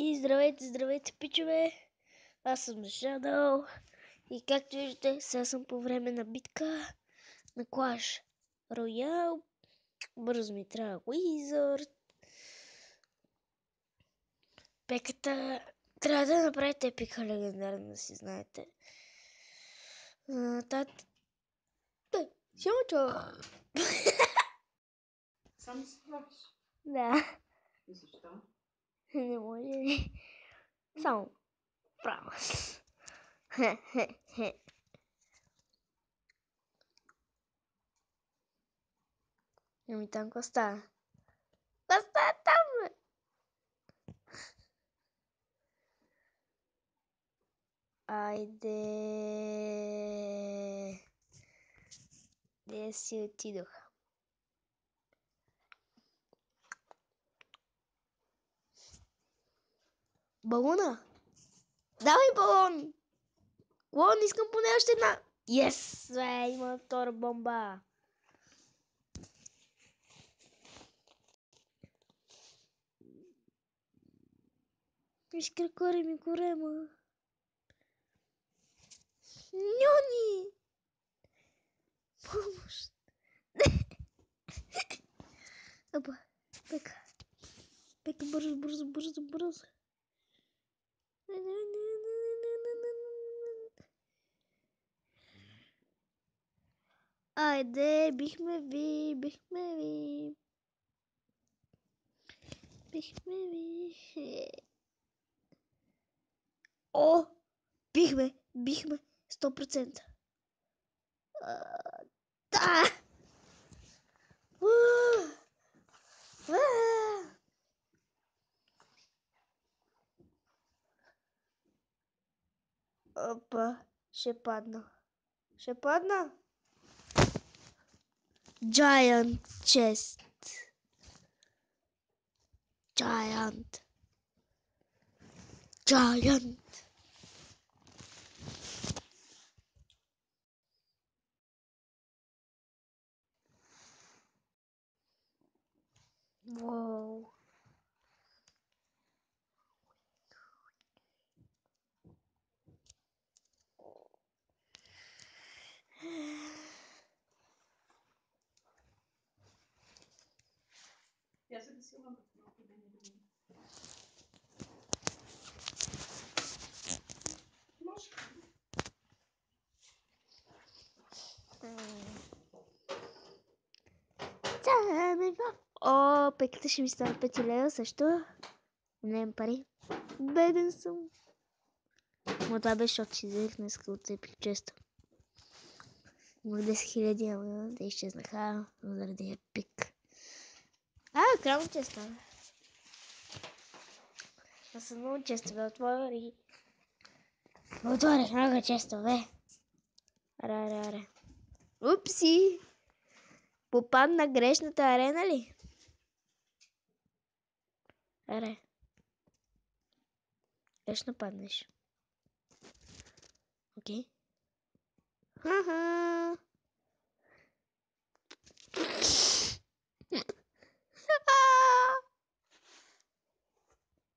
И здравейте, здравейте, пичове! Аз съм Shadow и както виждате, сега съм по време на битка на Clash Royale. Бързо ми трябва Wizard. Пеката трябва да направите епика легендарна, да си знаете. Симочо! Сам си правиш? Да. И защо? Не може ли? Само право. Ами там какво става? Какво става там, бе? Айде. Де си отидоха? Балона? Давай балон! Балон, искам поне още една. Yes! Има втора бомба. Виж кракори ми корема. Ньони! Помощ! Опа, пека. Пека бързо, бързо, бързо, бързо. Айде, бихме ви, бихме ви. Бихме ви. О! Бихме, 100%. Да! Опа, ще падна. Ще падна. Giant chest. Giant. Wow. Я се досилам малко да не думам. Може. О, пеката ще ми стане 5 лева също. Не пари. Беден съм. Но това беше, защото си взех днес от епик често. Имах 10 000, ама да изчезнаха заради епик. Крално често. Аз съм много често бе отворих. Отворих много често бе. Аре. Упси! Попадна грешната арена ли? Аре. Грешно паднеш. Окей. Ха-ха.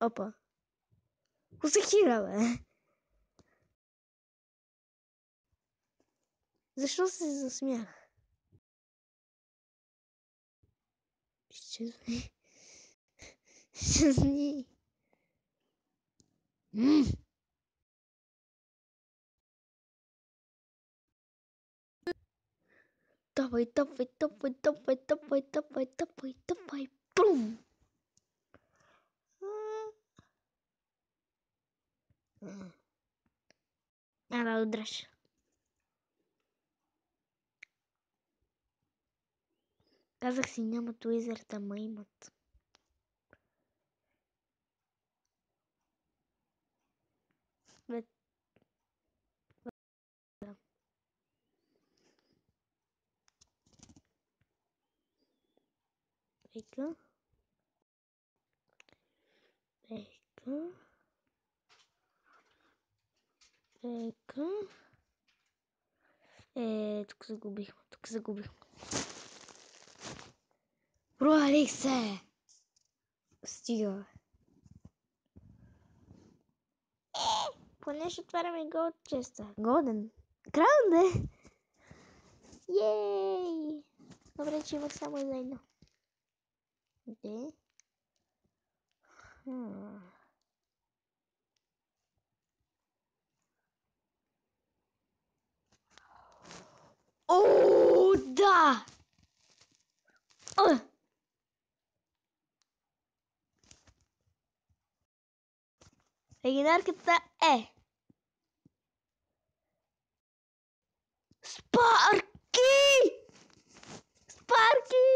Опа. Усехира, бе. Защо се засмях? Изчезвай. Изчезни. Топай. Бум! Да удръж. Казах си, нямат Wizard, ама имат. Пека. Тук загубих. Провалих се! Стига. Поне ще отваряме голд честа. Голден. Краун, де! Ей! Добре, че имах само за едно. Де? О, да! Легендарката е Спарки! Спарки!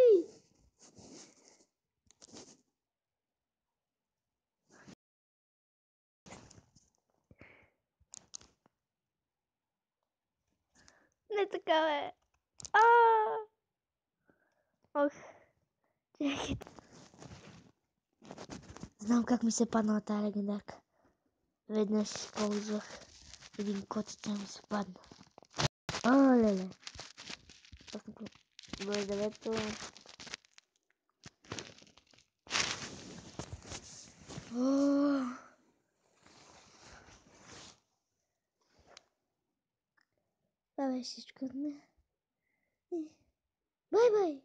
Не така, бе. Ох, чакайте. Знам как ми се паднала тази легендарка. Веднъж използвах един код и тя ми се падна. Леле. Бой 9-то. Това беше всичко от мен. Бай-бай!